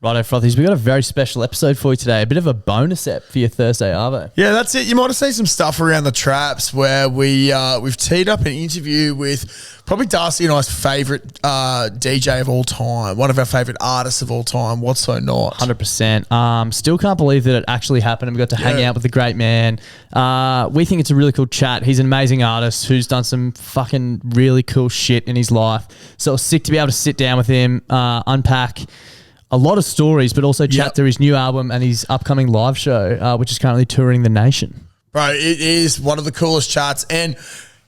Righto, Frothies, we've got a very special episode for you today. A bit of a bonus ep for your Thursday Arvo. Yeah, that's it. You might have seen some stuff around the traps where we've teed up an interview with probably Darcy and I's favourite DJ of all time, one of our favourite artists of all time, What's So Not. 100%. Still can't believe that it actually happened and we got to hang out with the great man. We think it's a really cool chat. He's an amazing artist who's done some fucking really cool shit in his life. So it was sick to be able to sit down with him, unpack a lot of stories, but also chat through his new album and his upcoming live show, which is currently touring the nation. Bro, it is one of the coolest chats, and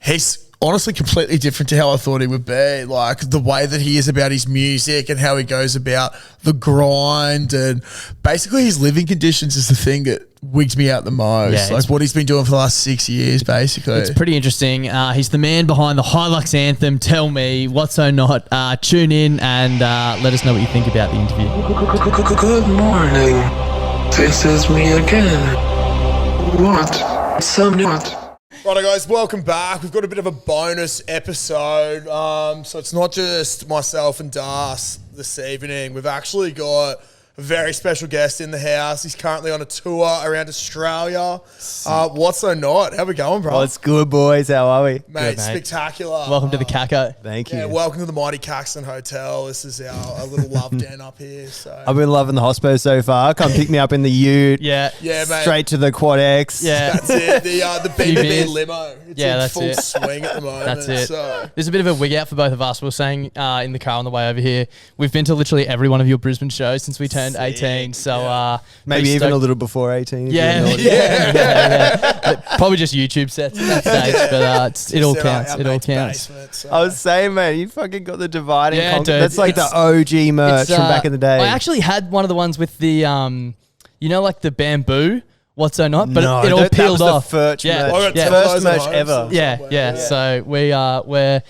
he's honestly completely different to how I thought he would be. Like the way that he is about his music and how he goes about the grind, and basically his living conditions is the thing that wigs me out the most. Yeah, like what he's been doing for the last 6 years, basically. It's pretty interesting. He's the man behind the Hilux anthem, Tell Me, What's So Not. Tune in and let us know what you think about the interview. Good morning. This is me again. What? So not. Righto guys, welcome back. We've got a bit of a bonus episode. So it's not just myself and Das this evening. We've actually got a very special guest in the house. He's currently on a tour around Australia. What's So Not? How we going, bro? Oh, it's good, boys. How are we? Mate, spectacular. Welcome to the Caco. Thank you. Yeah, welcome to the mighty Caxton Hotel. This is our little love den up here. So I've been loving the hospo so far. Come pick me up in the ute. Yeah, mate. Straight to the Quad X. Yeah. That's it. The BBB limo. It's in that's full it. swing at the moment. That's it. So. There's a bit of a wig out for both of us. We were saying in the car on the way over here, we've been to literally every one of your Brisbane shows since we turned 18. So Maybe even a little before 18. if Yeah, you know yeah. Probably just YouTube sets at that stage, but it all counts. It all counts. Basement, so. I was saying, man, you fucking got the divide and Yeah, conquer. dude. That's like the OG merch from back in the day. I actually had one of the ones with the, like the bamboo. What's So Not, but it all that peeled was off. The first merch, yeah. first merch ever. Yeah. So we're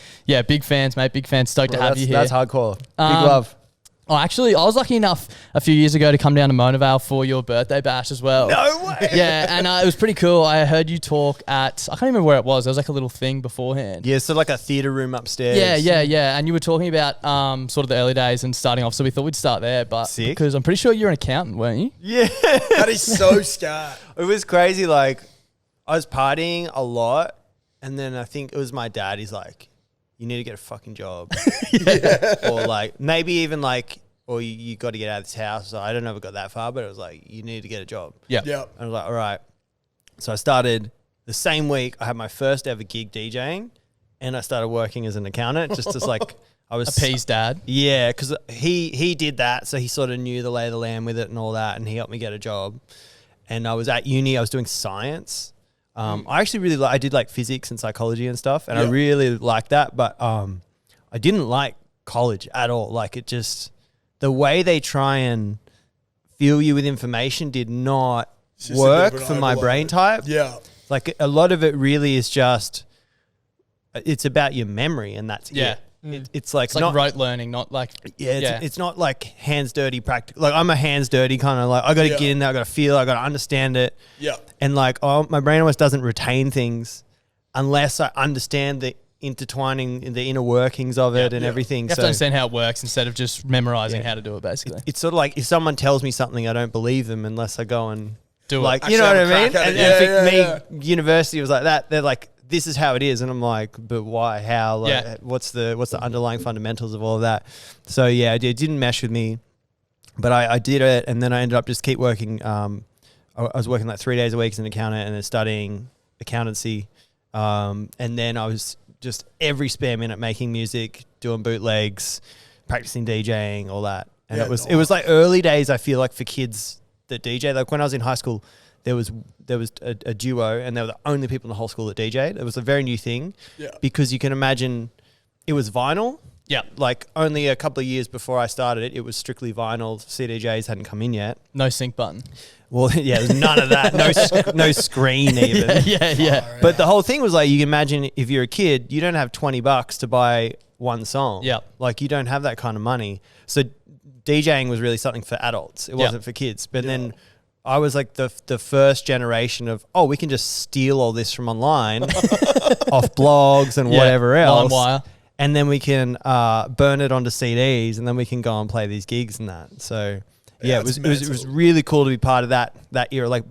big fans, mate. Big fans. Stoked to have you here. That's hardcore. Big love. Oh, actually, I was lucky enough a few years ago to come down to Monavale for your birthday bash as well. No way. Yeah, and it was pretty cool. I heard you talk at, I can't remember where it was. There was like a little thing beforehand. Yeah, so like a theatre room upstairs. Yeah. And you were talking about sort of the early days and starting off. So we thought we'd start there, but Sick. because I'm pretty sure you're an accountant, weren't you? Yeah. That is so scat. It was crazy. Like, I was partying a lot, and then I think it was my dad. He's like, you need to get a fucking job. Or like, maybe even like, or you got to get out of this house. So I don't know if it got that far, but it was like, you need to get a job. Yeah. Yeah. And I was like, all right. So I started the same week. I had my first ever gig DJing, and I started working as an accountant, just as like, I was Appease dad. Yeah, because he did that, so he sort of knew the lay of the land with it and all that, and he helped me get a job. And I was at uni. I was doing science. I actually really I did like physics and psychology and stuff, and I really liked that. But I didn't like college at all. Like it just the way they try and fill you with information did not work for my brain type. Yeah. Like a lot of it really is just it's about your memory, and that's Yeah. it. It's like It's like rote learning, not like... It's not like hands dirty practical. Like I'm a hands dirty kind of like I got to get in there, I got to feel, I got to understand it. Yeah. And like my brain almost doesn't retain things unless I understand the intertwining, the inner workings of it and everything. You have to understand how it works instead of just memorizing how to do it, basically. It's sort of like if someone tells me something, I don't believe them unless I go and Do it. like, Actually you know what have a I mean? crack at And, it. and for me, university was like that. They're like, this is how it is, and I'm like, but why? How? Like, what's the underlying fundamentals of all of that? So yeah, it didn't mesh with me, but I did it, and then I ended up just keep working. I was working like 3 days a week as an accountant, and then studying accountancy, and then I was just every spare minute making music, doing bootlegs, practicing DJing, all that. And it was like early days. I feel like for kids that DJ, like when I was in high school, there was a duo, and they were the only people in the whole school that DJ'd. It was a very new thing, because you can imagine it was vinyl. Yeah. Like only a couple of years before I started it, it was strictly vinyl. CDJs hadn't come in yet. No sync button. Well, yeah, there's none of that. No screen even. Yeah. But the whole thing was like, you can imagine if you're a kid, you don't have $20 to buy one song. Yeah. Like you don't have that kind of money. So DJing was really something for adults. It wasn't for kids. But then I was like the first generation of, we can just steal all this from online off blogs and whatever else. LimeWire. And then we can burn it onto CDs, and then we can go and play these gigs and that. So Yeah, it was really cool to be part of that era, like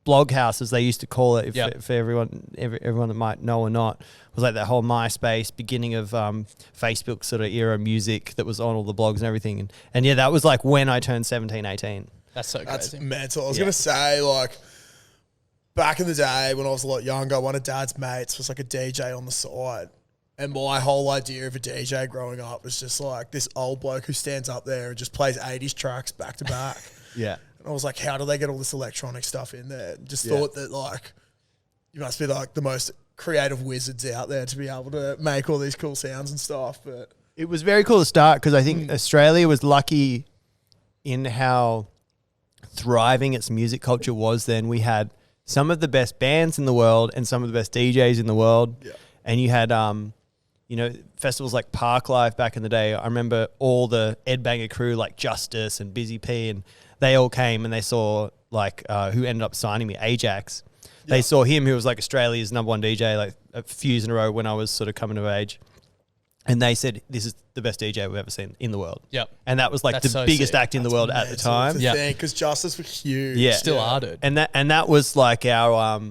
Bloghouse, as they used to call it, for everyone that might know or not, was like that whole MySpace beginning of Facebook sort of era music that was on all the blogs and everything. And yeah, that was like when I turned 17, 18. That's so crazy. That's mental. I was going to say, like, back in the day when I was a lot younger, one of Dad's mates was like a DJ on the side. And my whole idea of a DJ growing up was just like this old bloke who stands up there and just plays 80s tracks back to back. Yeah. And I was like, how do they get all this electronic stuff in there? Just thought that, like, you must be like the most creative wizards out there to be able to make all these cool sounds and stuff. But it was very cool to start because I think Australia was lucky in how thriving its music culture was then. We had some of the best bands in the world and some of the best DJs in the world. Yeah. And you had, festivals like Parklife back in the day. I remember all the Ed Banger crew like Justice and Busy P, and they all came and they saw like who ended up signing me, Ajax. They saw him, who was like Australia's number one DJ, like a few years in a row when I was sort of coming of age. And they said, this is the best DJ we've ever seen in the world. Yep. And that was like the biggest act in the world at the time. Yeah. Because Justice was huge. Yeah. Still are, dude. And that was like our,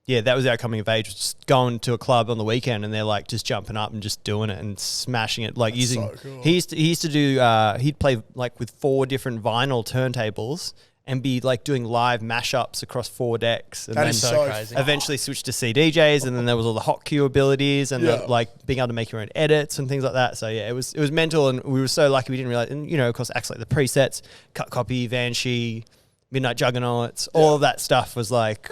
that was our coming of age, just going to a club on the weekend and they're like just jumping up and just doing it and smashing it. Like That's using, so cool. he used to do, he'd play like with 4 different vinyl turntables and be like doing live mashups across 4 decks. And that then is so crazy. Eventually switched to CDJs, and then there was all the hot Q abilities and the, like being able to make your own edits and things like that. So yeah, it was mental, and we were so lucky we didn't realize. And of course, acts like the presets, Cut Copy, Vanshee, Midnight Juggernauts, all of that stuff was like,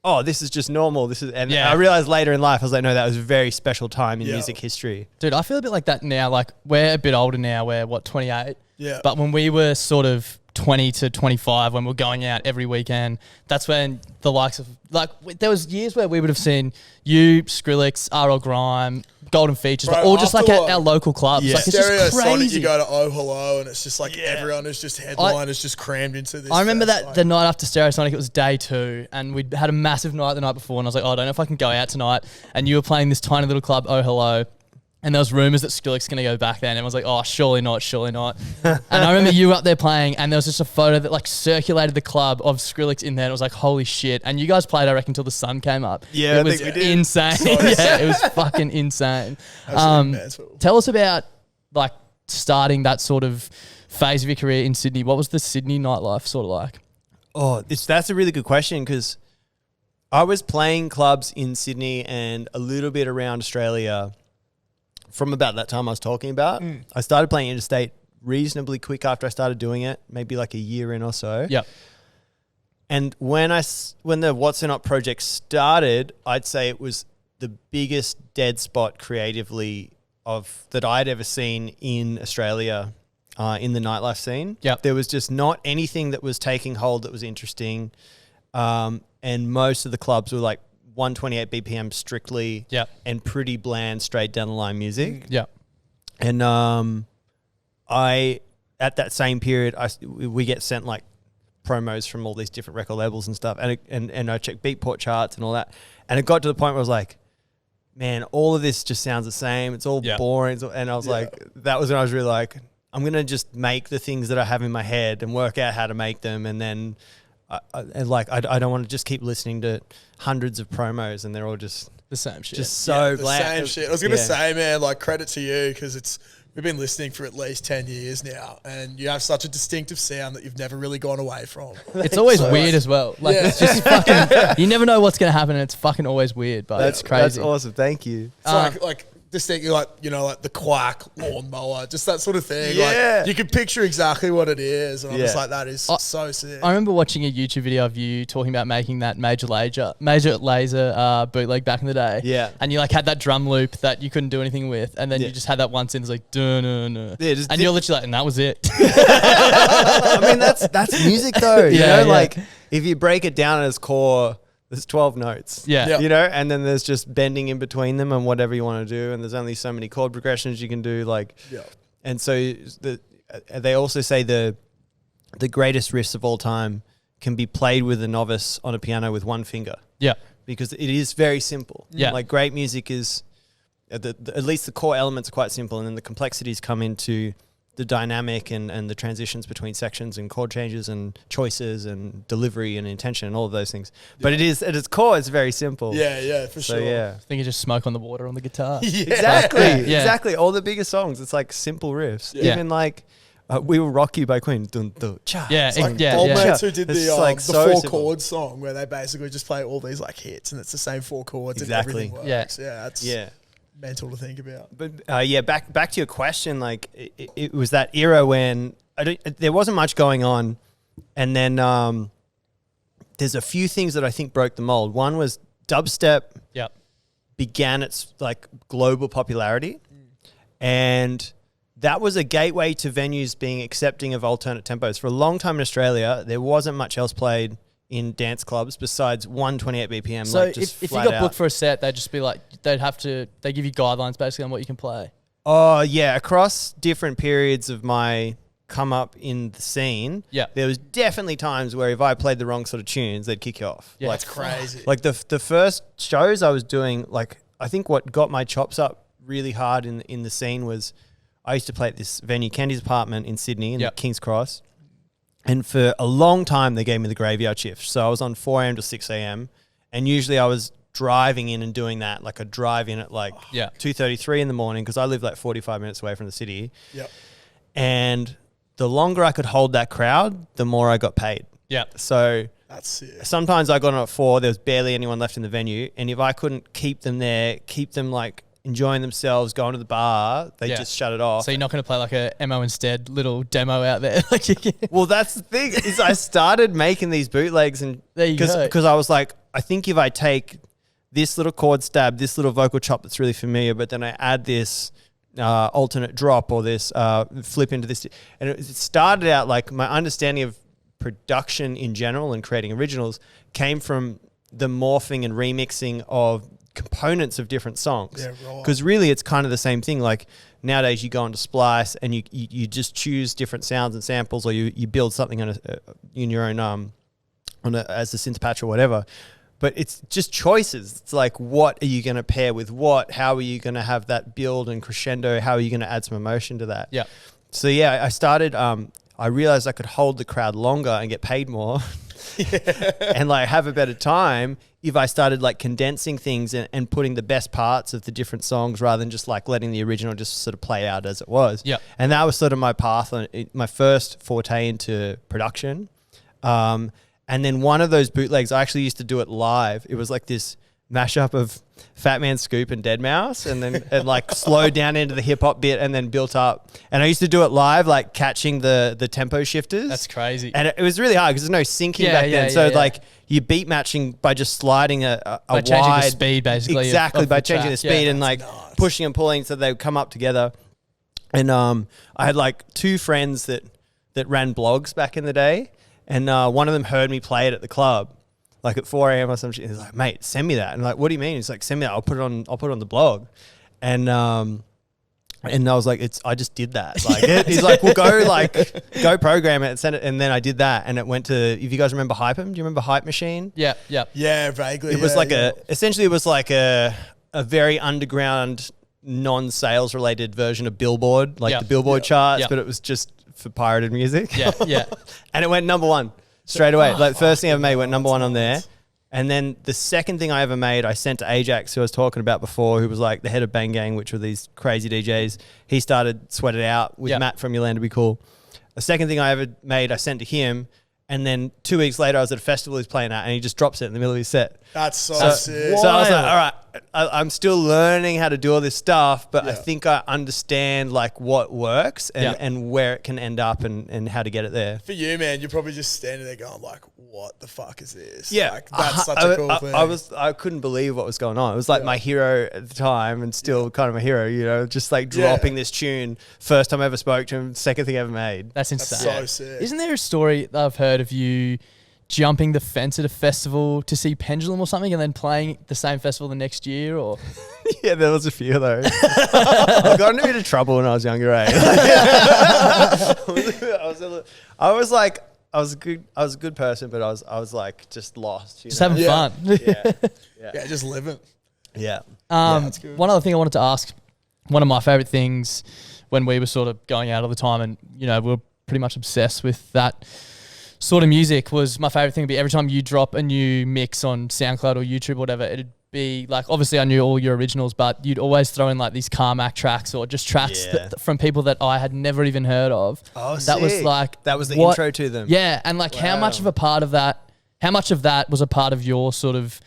oh, this is just normal. I realized later in life, I was like, no, that was a very special time in music history. Dude, I feel a bit like that now. Like, we're a bit older now. We're 28. Yeah. But when we were sort of 20 to 25, when we're going out every weekend, that's when the likes of, like, there was years where we would have seen you, Skrillex, RL Grime, Golden Features, Bro, but all just like at our local clubs. Yeah. Like, it's just Sonic, crazy. you go to Oh Hello, and it's just like everyone is just headliners just crammed into this. I remember fest, that like, the night after Stereosonic, it was day 2, and we'd had a massive night the night before, and I was like, oh, I don't know if I can go out tonight. And you were playing this tiny little club, Oh Hello, and there was rumours that Skrillex going to go back there, and everyone was like, oh, surely not, surely not. And I remember you were up there playing, and there was just a photo that like circulated the club of Skrillex in there, and it was like, holy shit. And you guys played, I reckon, until the sun came up. Yeah, it was insane. Yeah, it was fucking insane. Tell us about like starting that sort of phase of your career in Sydney. What was the Sydney nightlife sort of like? Oh, that's a really good question, because I was playing clubs in Sydney and a little bit around Australia from about that time I was talking about. I started playing interstate reasonably quick after I started doing it, maybe like a year in or so. Yep. And when the What's It Not project started, I'd say it was the biggest dead spot creatively that I'd ever seen in Australia in the nightlife scene. Yep. There was just not anything that was taking hold that was interesting. And most of the clubs were like 128 BPM strictly, and pretty bland, straight down the line music. Yeah. And I, at that same period, we get sent like promos from all these different record labels and stuff, and I checked Beatport charts and all that, and it got to the point where I was like, man, all of this just sounds the same. It's all boring. And I was like, that was when I was really like, I'm gonna just make the things that I have in my head and work out how to make them, and then. I don't want to just keep listening to hundreds of promos and they're all just the same shit. Just so bland. The same shit. I was gonna say, man, like credit to you, because we've been listening for at least 10 years now, and you have such a distinctive sound that you've never really gone away from. It's always weird as well. Like it's just fucking. You never know what's gonna happen, and it's fucking always weird. But that's crazy. That's awesome. Thank you. It's like distinctly like like the Quack lawnmower, just that sort of thing. Yeah. Like you can picture exactly what it is, and I'm just like, that is so sick. I remember watching a YouTube video of you talking about making that Major Lazer bootleg back in the day. Yeah. And you like had that drum loop that you couldn't do anything with, and then you just had that one synth like dun. Yeah, and you're literally like, and that was it. I mean, that's music though. Yeah, like if you break it down at its core, there's 12 notes. Yeah. And then there's just bending in between them and whatever you want to do. And there's only so many chord progressions you can do. And so they also say the greatest riffs of all time can be played with a novice on a piano with one finger. Yeah. Because it is very simple. Yeah. Like great music is, at least the core elements are quite simple, and then the complexities come into the dynamic and the transitions between sections and chord changes and choices and delivery and intention and all of those things. But it is, at its core, it's very simple. Yeah, for So sure. yeah. I think it's just smoke on the water on the guitar. Exactly. Yeah. Exactly. All the bigger songs, it's like simple riffs. Yeah. Even like We Will Rock You by Queen. Dun, dun, cha. Yeah, It's like yeah, old yeah. mates who did It's the, like the so four simple. chord song where they basically just play all these like hits and it's the same four chords Exactly. and everything Yeah. works. Yeah, that's mental to think about. But back to your question, like it was that era when there wasn't much going on, and then there's a few things that I think broke the mold. One was dubstep Yep. began its like global popularity, and that was a gateway to venues being accepting of alternate tempos. For a long time in Australia, there wasn't much else played in dance clubs besides 128 BPM. So like just if you flat got out. booked for a set, they'd just be like, they give you guidelines basically on what you can play. Oh yeah, across different periods of my come up in the scene, Yeah. there was definitely times where if I played the wrong sort of tunes, they'd kick you off. Yeah. Like, That's crazy. like the first shows I was doing, like I think what got my chops up really hard in the scene was I used to play at this venue, Candy's Apartment in Sydney, in Yep. King's Cross. And for a long time, they gave me the graveyard shift. So I was on 4 a.m. to 6 a.m. And usually I was driving in and doing that, like a drive in at like Yeah. 2:33 in the morning, because I live like 45 minutes away from the city. Yep. And the longer I could hold that crowd, the more I got paid. Yeah. So That's sick. sometimes I got on at 4, there was barely anyone left in the venue. And if I couldn't keep them there, keep them like enjoying themselves, going to the bar, they Yeah. just shut it off. So you're not going to play like a MO instead little demo out there. Like you can- Well, that's the thing is I started making these bootlegs, and There you go. because I was like, I think if I take this little chord stab, this little vocal chop that's really familiar, but then I add this alternate drop or this flip into this, and it started out like my understanding of production in general and creating originals came from the morphing and remixing of components of different songs. Yeah, right. Because really it's kind of the same thing. Like nowadays you go into Splice and you just choose different sounds and samples, or you build something on in your own as a synth patch or whatever. But it's just choices. It's like, what are you going to pair with what? How are you going to have that build and crescendo? How are you going to add some emotion to that? Yeah. So yeah, I started. I realized I could hold the crowd longer and get paid more, and like have a better time if I started like condensing things and putting the best parts of the different songs rather than just like letting the original just sort of play out as it was. Yeah. And that was sort of my path, my first forte into production. And then one of those bootlegs, I actually used to do it live. It was like this mashup of Fat Man Scoop and Dead Mouse, and then and like slowed down into the hip hop bit and then built up. And I used to do it live, like catching the tempo shifters. That's crazy. And it was really hard because there's no syncing Yeah, back yeah, then. So yeah. like you beat matching by just sliding a By changing the wide speed, basically, of- Exactly, of by the changing the track. speed Yeah. and like That's nuts. pushing and pulling so they would come up together. And I had like two friends that ran blogs back in the day, and one of them heard me play it at the club, like at 4 a.m. or some shit. He's like, "Mate, send me that." And I'm like, "What do you mean?" He's like, "Send me that. I'll put it on the blog." And I was like, I just did that. Like, he's like, "Well, go program it and send it." And then I did that, and it went to. If you guys remember Hype 'em, do you remember Hype Machine? Yeah. Yeah. Yeah, vaguely. It was yeah, like yeah. essentially it was like a very underground, non-sales related version of Billboard, like Yeah. the Billboard Yeah. charts, Yeah. but it was just for pirated music. Yeah. Yeah. And it went number one straight away. Like the first thing I ever made went number one on there. nice. And then the second thing I ever made, I sent to Ajax, who I was talking about before, who was like the head of Bang Gang, which were these crazy DJs. He started Sweat It Out with Yeah. Matt from Yolanda Be Cool. The second thing I ever made, I sent to him. And then 2 weeks later, I was at a festival he's playing at, and he just drops it in the middle of his set. That's so, So, sick. so I was like, all right, I'm still learning how to do all this stuff, but I Yeah. think I understand like what works and, Yeah. and where it can end up and how to get it there. For you, man, you're probably just standing there going like, what the fuck is this? Yeah, Like, that's such a cool thing. I couldn't believe what was going on. It was like my hero at the time, and still kind of my hero. You know, just like dropping this tune. First time I ever spoke to him. Second thing I ever made. That's That's insane. so sick. Isn't there a story that I've heard of you jumping the fence at a festival to see Pendulum or something, and then playing the same festival the next year? Or Yeah, there was a few of those. I got into a bit of trouble when I was younger, eh? I was a good person, but I was like just lost. You just know? having fun. Yeah. Yeah, just live it. Yeah. that's good. One other thing I wanted to ask, one of my favorite things when we were sort of going out all the time, and we were pretty much obsessed with that sort of music, was my favorite thing would be every time you drop a new mix on SoundCloud or YouTube or whatever, it'd be like, obviously I knew all your originals, but you'd always throw in like these Carmack tracks or just tracks from people that I had never even heard of. Oh, that was like, that was the intro to them. Yeah. And like how much of that was a part of your sort of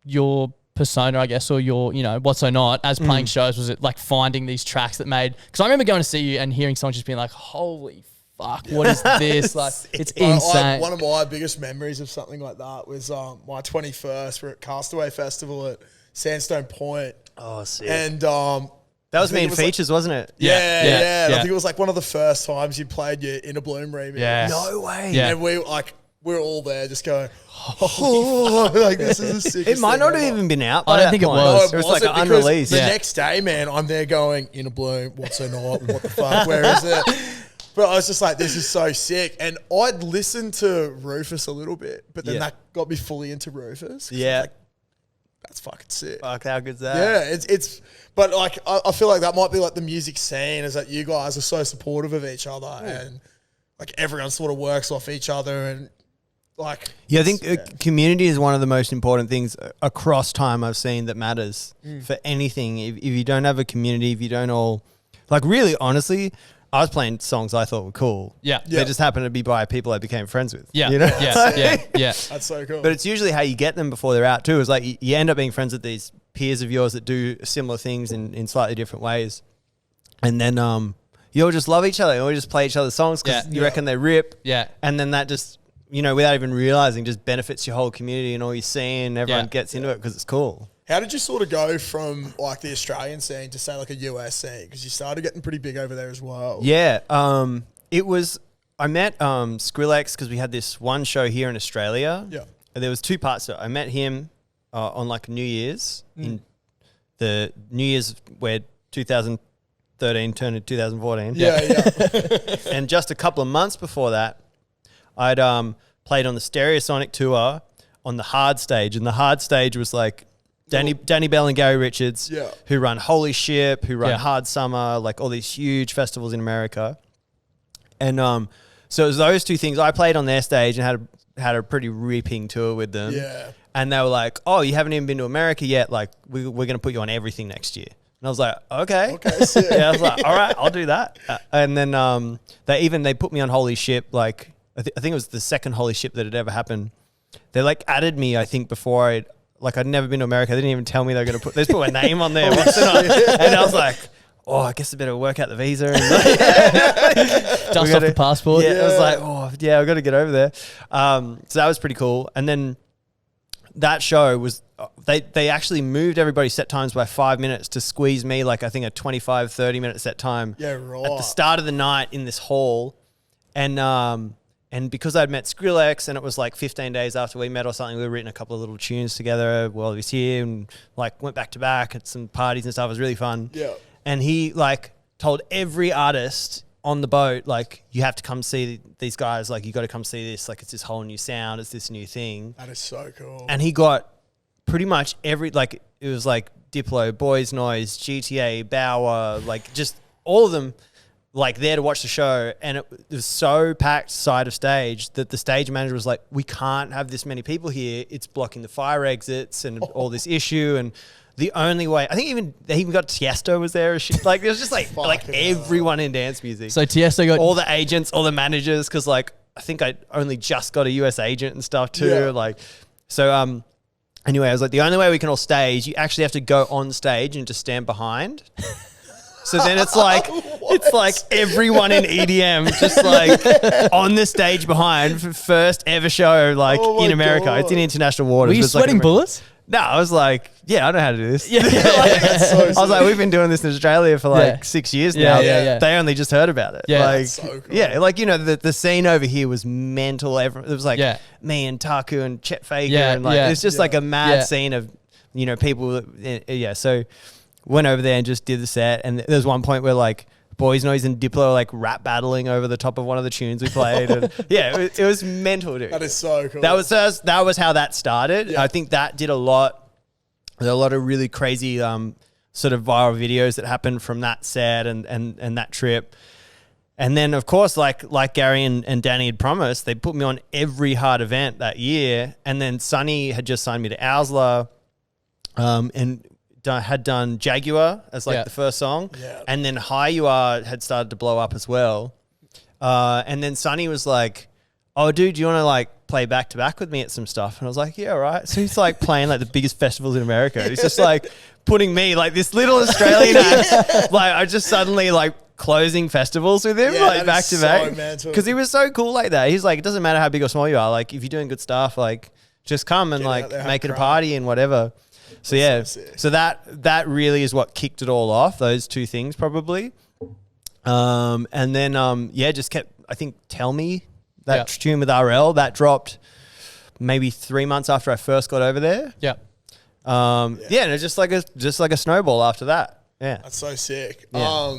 your persona, I guess, or your, what's so not as playing shows? Was it like finding these tracks that made, because I remember going to see you and hearing songs just being like, holy fuck, what is this? Like, it's insane. One of my biggest memories of something like that was my 21st. We're at Castaway Festival at Sandstone Point. Oh, sick. And that was me in Features, wasn't it? Yeah. And I think it was like one of the first times you played your Inner Bloom remix. Yeah. No way. Yeah. And we're all there just going, oh, like this is the sickest It might not thing have ever. even been out. I don't think it was. No, It was like an because unreleased. The next day, man, I'm there going, Inner Bloom, what's so not? What the fuck? Where is it? But I was just like, this is so sick. And I'd listened to Rufus a little bit, but then that got me fully into Rufus. Yeah. Like, that's fucking sick. Fuck, how good's that? Yeah, it's but like I feel like that might be like the music scene, is that you guys are so supportive of each other and like everyone sort of works off each other and like. Yeah, I think community is one of the most important things across time I've seen that matters for anything. If you don't have a community, if you don't all, like really honestly, I was playing songs I thought were cool. Yeah. They just happened to be by people I became friends with. Yeah. You know? Yeah. That's so cool. But it's usually how you get them before they're out too. Is like you end up being friends with these peers of yours that do similar things in slightly different ways. And then you all just love each other. You all just play each other's songs because you reckon they rip. Yeah. And then that just, without even realizing, just benefits your whole community and all your scene. Everyone gets into it because it's cool. How did you sort of go from like the Australian scene to say like a US scene? Because you started getting pretty big over there as well. Yeah. I met Skrillex because we had this one show here in Australia. Yeah. And there was two parts to it. I met him on like New Year's, in the New Year's where 2013 turned into 2014. Yeah. And just a couple of months before that, I'd played on the Stereosonic tour on the hard stage. And the hard stage was like Danny Bell and Gary Richards, who run Holy Ship, who run Hard Summer, like all these huge festivals in America. And so it was those two things. I played on their stage and had a pretty ripping tour with them. Yeah. And they were like, oh, you haven't even been to America yet? Like, we're going to put you on everything next year. And I was like, okay. Yeah, I was like, all right, I'll do that. And then they put me on Holy Ship. Like, I think it was the second Holy Ship that had ever happened. They like added me, I think, before I'd never been to America. They didn't even tell me they were going to they just put my name on there. And I was like, oh, I guess I better work out the visa. And dust off the passport. Yeah, I was like, oh, yeah, I've got to get over there. So that was pretty cool. And then that show was, they actually moved everybody's set times by 5 minutes to squeeze me like I think a 25, 30-minute set time. Yeah, right. At the start of the night in this hall. And because I'd met Skrillex and it was like 15 days after we met or something, we were written a couple of little tunes together while he was here and like went back to back at some parties and stuff. It was really fun. Yeah. And he like told every artist on the boat, like, you have to come see these guys. Like, you got to come see this. Like, it's this whole new sound. It's this new thing. That is so cool. And he got pretty much it was like Diplo, Boys Noise, GTA, Bauer, like just all of them like there to watch the show. And it was so packed side of stage that the stage manager was like, we can't have this many people here. It's blocking the fire exits and all this issue. And the only way, I think they even got Tiesto was there. Like, it was just like everyone in dance music. So Tiesto got all the agents, all the managers, because like I think I only just got a US agent and stuff too. Yeah. Like, so anyway, I was like, the only way we can all stage, you actually have to go on stage and just stand behind. So then it's like everyone in EDM just like on the stage behind for first ever show in America. God. It's in international waters. Were you sweating bullets? No, I was like, yeah, I know how to do this. Yeah. So I was like, we've been doing this in Australia for 6 years now. Yeah. They only just heard about it. Yeah. Like, That's so cool. yeah, like, you know, the scene over here was mental. It was like me and Taku and Chet Faker. And like, it's just like a mad scene of, you know, people. So went over there and just did the set. And there was one point where like Boys Noise and Diplo were like rap battling over the top of one of the tunes we played. And it was mental, dude. That is so cool. That was how that started. Yeah. I think that did a lot. There were a lot of really crazy sort of viral videos that happened from that set and that trip. And then, of course, like Gary and Danny had promised, they put me on every hard event that year. And then Sonny had just signed me to Owsla, and had done Jaguar as the first song. Yeah. And then High You Are had started to blow up as well. And then Sonny was like, oh, dude, do you want to like play back to back with me at some stuff? And I was like, yeah, all right. So he's like playing like the biggest festivals in America. He's just like putting me, like this little Australian act, like I just suddenly like closing festivals with him, like back to back. Because he was so cool like that. He's like, it doesn't matter how big or small you are. Like if you're doing good stuff, like just come and like make it a party and whatever. So yeah, so that really is what kicked it all off. Those two things probably. And then just kept, I think, Tell Me, that tune with RL that dropped maybe 3 months after I first got over there. Yeah. And it's just like a snowball after that. Yeah. That's so sick. Yeah.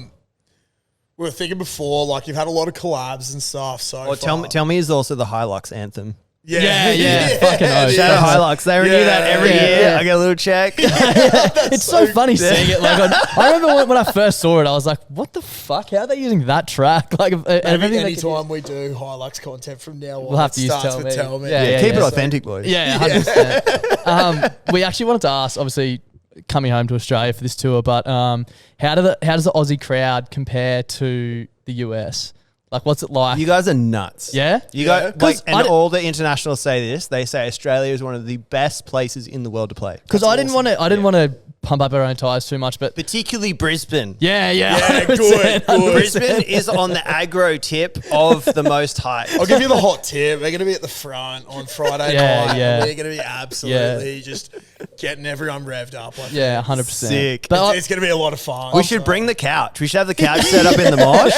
We were thinking before, like you've had a lot of collabs and stuff. So Tell Me is also the Hilux anthem. Yeah. Fucking oath. Shout out Hilux. They renew that every year. I get a little check. It's so funny seeing it. Like I remember when I first saw it, I was like, "What the fuck? How are they using that track?" Like maybe anytime we do Hilux content from now on, we'll have to use Tell Me. Yeah, keep it authentic, boys. Yeah, 100%. We actually wanted to ask, obviously, coming home to Australia for this tour, but how does the Aussie crowd compare to the US? Like, what's it like? You guys are nuts. Yeah? You guys, all the internationals say this. They say Australia is one of the best places in the world to play. Because I didn't want to pump up our own tires too much, but particularly Brisbane. Yeah, 100%, good. Brisbane is on the aggro tip of the most hype. I'll give you the hot tip. We're going to be at the front on Friday night. Yeah. We're going to be absolutely just getting everyone revved up. 100%. Sick. But it's going to be a lot of fun. We should bring the couch. We should have the couch set up in the mosh.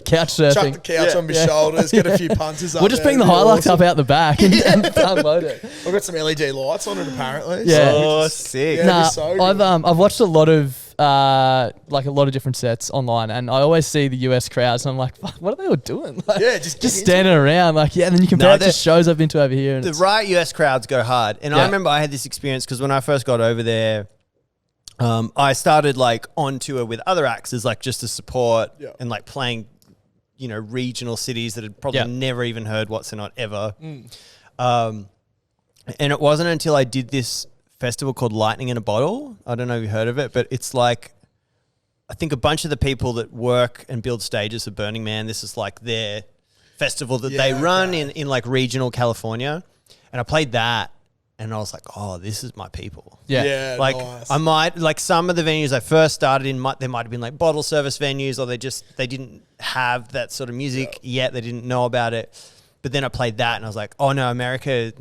Couch surfing. Chuck the couch on my shoulders. Get a few punters up. We'll just bring the Hilux up out the back and unload it. We've got some LED lights on it apparently. Yeah. Oh, sick. Yeah, it'd be so good. I've watched a lot of different sets online, and I always see the US crowds, and I'm like, fuck, what are they all doing? Like, just standing around, like, and then you compare it to shows I've been to over here. And the right US crowds go hard, and I remember I had this experience because when I first got over there, I started like on tour with other acts as like just to support and like playing, regional cities that had probably never even heard What's Not ever. And it wasn't until I did this festival called Lightning in a Bottle. I don't know if you heard of it, but it's like, I think a bunch of the people that work and build stages for Burning Man, this is like their festival that they run in like regional California. And I played that and I was like, oh, this is my people. Yeah, like nice. I might, like some of the venues I first started in, there might have been like bottle service venues, or they didn't have that sort of music yet. They didn't know about it. But then I played that and I was like, oh no, America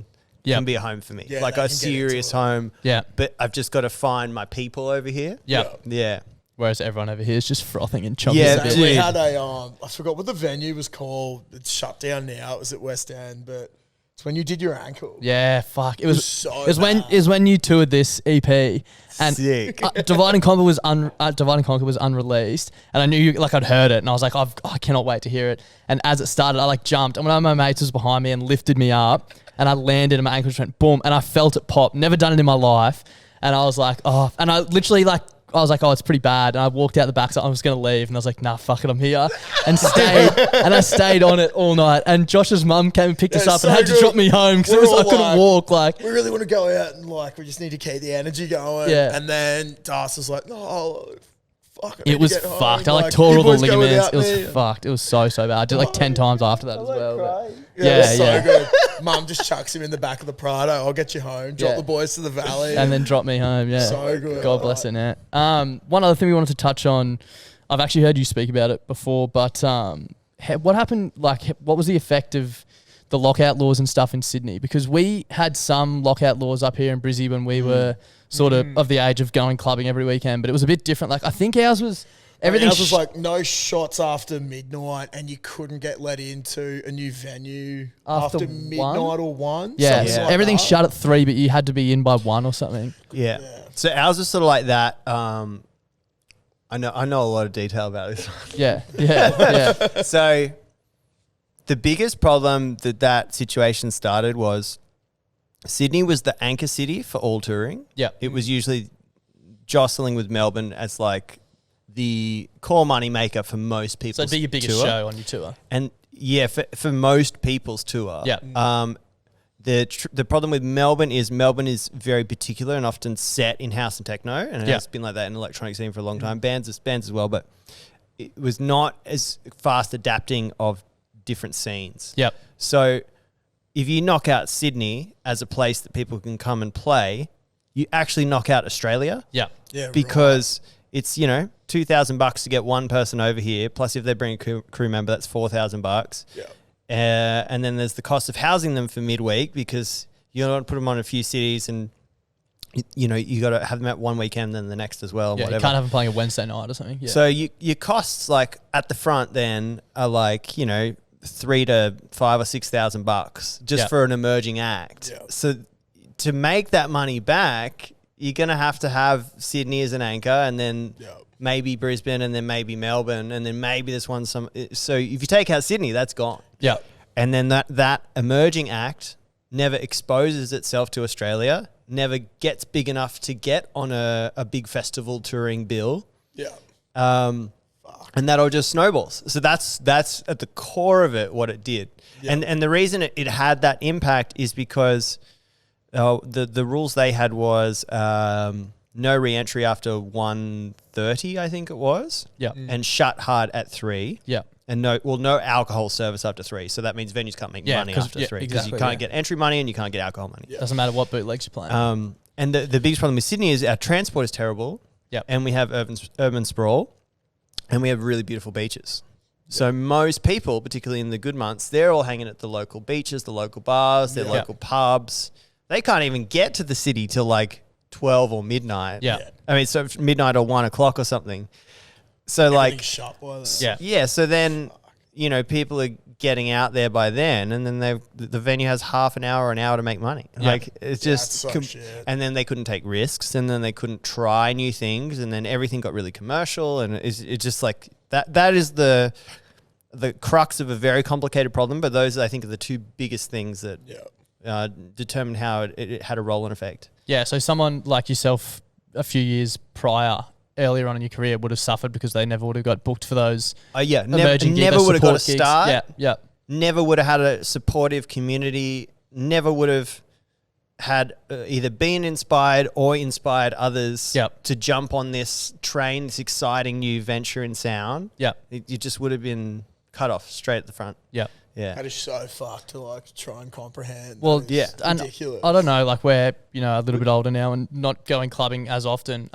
can be a home for me. Yeah, like a serious home. Yeah. But I've just got to find my people over here. Yeah. Whereas everyone over here is just frothing and chomping. Yeah, a bit. We had I forgot what the venue was called. It's shut down now. It was at West End, but it's when you did your ankle. Yeah, fuck. It was so it was when you toured this EP, and Sick. Divide and Conquer was unreleased, and I knew I'd heard it, and I was like, I cannot wait to hear it. And as it started, I jumped, and one of my mates was behind me and lifted me up, and I landed, and my ankle just went boom, and I felt it pop. Never done it in my life, and I was like, oh, and I literally I was like, oh, it's pretty bad. And I walked out the back, so I was going to leave. And I was like, nah, fuck it, I'm here. And I stayed on it all night. And Josh's mum came and picked us up and had to drop me home because I couldn't walk. We really want to go out and we just need to keep the energy going. Yeah. And then Das was like, no, fuck it was fucked. I tore all the ligaments. It was fucked. It was so bad. I did 10 times after that as well. So good. Mum just chucks him in the back of the Prado. I'll get you home. Drop the boys to the valley. And then drop me home. Yeah. So good. God bless it, Nat. One other thing we wanted to touch on, I've actually heard you speak about it before, but what happened, what was the effect of the lockout laws and stuff in Sydney? Because we had some lockout laws up here in Brizzy when we were sort of the age of going clubbing every weekend, but it was a bit different. I think ours was... Everything was no shots after midnight, and you couldn't get let into a new venue after midnight or 1. Yeah, everything's shut at 3, but you had to be in by 1 or something. Yeah. So ours was sort of like that. I know a lot of detail about this one. Yeah. So the biggest problem that situation started was Sydney was the anchor city for all touring. Yeah. It was usually jostling with Melbourne as like the core money maker for most people. So it'd be your biggest show on your tour. And yeah, for most people's tour. Yeah. The problem with Melbourne is very particular and often set in house and techno, and it has been like that in the electronic scene for a long time. Bands as well, but it was not as fast adapting of different scenes. Yep. So if you knock out Sydney as a place that people can come and play, you actually knock out Australia. Yeah. Yeah. Because it's, $2,000 to get one person over here. Plus, if they bring a crew member, that's $4,000. Yeah. And then there's the cost of housing them for midweek because you don't put them on a few cities and, you got to have them at one weekend then the next as well. Yeah, whatever. you can't have them playing a Wednesday night or something. Yeah. So your costs like at the front then are like, $3,000 to $5,000 or $6,000 just for an emerging act. Yeah. So to make that money back, you're going to have Sydney as an anchor and then maybe Brisbane and then maybe Melbourne and then maybe this one. So if you take out Sydney, that's gone. Yeah. And then that emerging act never exposes itself to Australia, never gets big enough to get on a big festival touring bill. Yeah. And that all just snowballs. So that's at the core of it, what it did. Yeah. And the reason it had that impact is because the rules they had was no re-entry after 1:30, I think it was. Yeah. And shut hard at 3. Yeah. And no alcohol service after 3. So that means venues can't make money after 3 because you can't get entry money and you can't get alcohol money. Yeah. Doesn't matter what bootlegs you're playing. And the biggest problem with Sydney is our transport is terrible. Yeah. And we have urban sprawl, and we have really beautiful beaches. So most people, particularly in the good months, they're all hanging at the local beaches, the local bars, their local pubs. They can't even get to the city till like 12 or midnight. Yeah. I mean, so midnight or 1 o'clock or something. So like, shut by then. Yeah. Yeah. So then, people are getting out there by then, and then the venue has half an hour or an hour to make money. Yeah. Like it's just, that's so shit. and then they couldn't take risks, and then they couldn't try new things, and then everything got really commercial, and it's just like that. That is the crux of a very complicated problem. But those, I think, are the two biggest things that determine how it had a roll-on effect. Yeah. So someone like yourself, a few years earlier on in your career, would have suffered because they never would have got booked for those. Never would have got a start. Yeah. Yeah. Never would have had a supportive community. Never would have had either been inspired or inspired others to jump on this train, this exciting new venture in sound. Yeah. You just would have been cut off straight at the front. Yeah. Yeah. That is so fucked to like try and comprehend. Well, That is and ridiculous. I don't know, like we're, a little bit older now and not going clubbing as often.